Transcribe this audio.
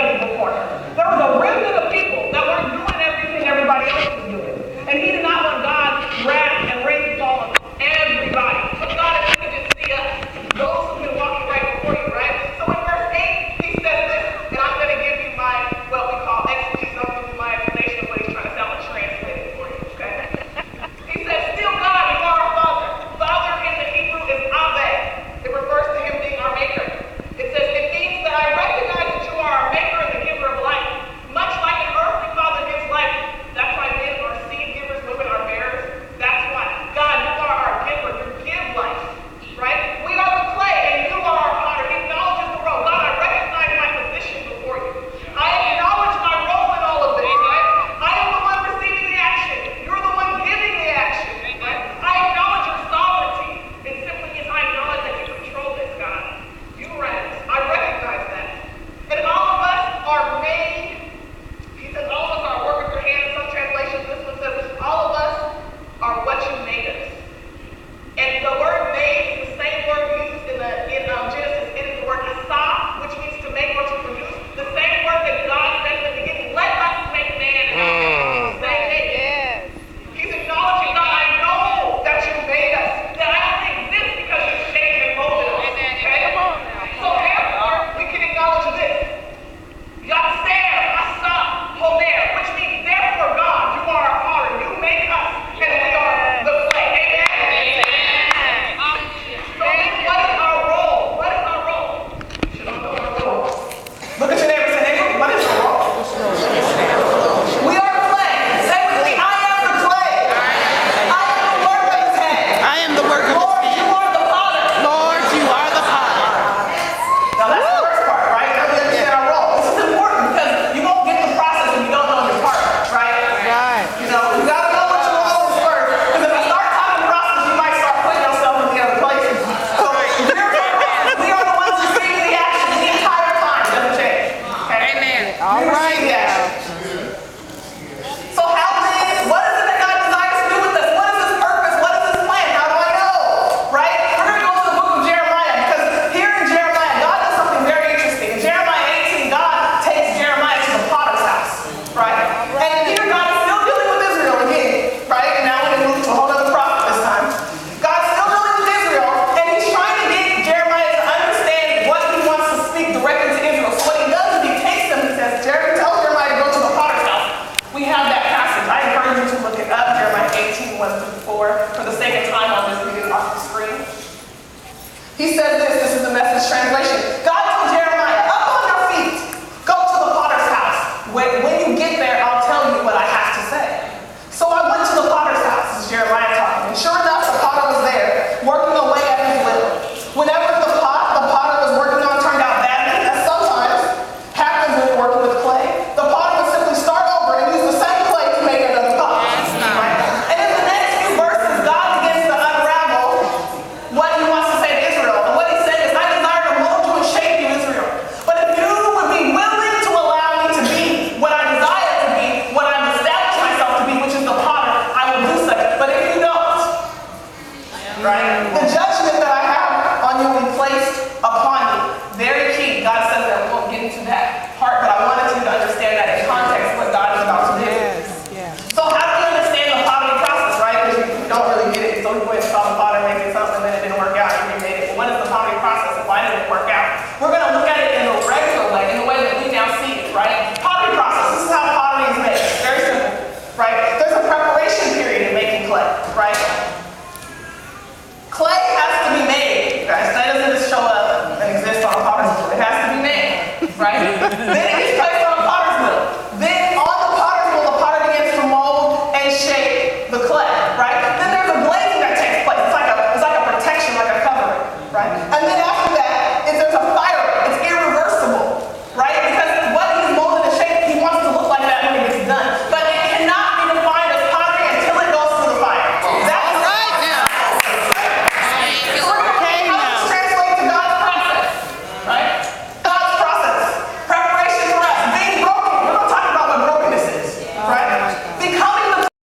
ready before him. There was a remnant of people that weren't doing everything everybody else was doing. And he did not want God's wrath and rain to fall on everybody. But God, if you could just see us, those who've been walking right before you, right? So in verse 8, he says this, and I'm going to give you my, what we call expertise. I'm going to give you my explanation of what he's trying to sound and translate it for you, okay? He says, still God, you are our Father. Father in the Hebrew is Abed. It refers to him being our maker. It says, it means that I recognize that you are our maker and the giver of life. Much like an earthly father gives life, that's why men are seed givers, women are bearers. That's why. God, you are our giver. You give life, right? We are the clay and you are our potter. He acknowledges the role. God, I recognize my position before you. I acknowledge my role in all of this, right? I am the one receiving the action. You're the one giving the action, right? I acknowledge your sovereignty. It simply means I acknowledge that you control this, God. You reign. I recognize that. And all of us are made. He says all of us are work with your hands. Some translations, this one says all of us are what you made us. And the word made is the same word used in Genesis. It is the word asa, which means to make or to produce. The same word that God said in the beginning, let us make man in our image. Yes. He's acknowledging, God, I know that you made us, that I only exist because you shaped and molded us. Okay? So therefore, we can acknowledge this. Yatser, asa, homer, which means therefore, God, you are our Father. You make us, and we are the clay. Amen. So what is our role? What is our role? You should all know our role. Look at your neighbor and say, neighbor, what is your role? We are the clay. Say with me, I am the clay. I am the work of his hand. I am the work of his Lord, you are the Father. Lord, you are the Father. Now that's the first part, right? Now we understand our role. This is important because you won't get the process if you don't know your part, right? Right. You know, you gotta know what your role is first. Because if I start talking process, you might start putting yourself in the other places. So we are the ones receiving the action the entire time. It doesn't change. Okay? Amen. All right.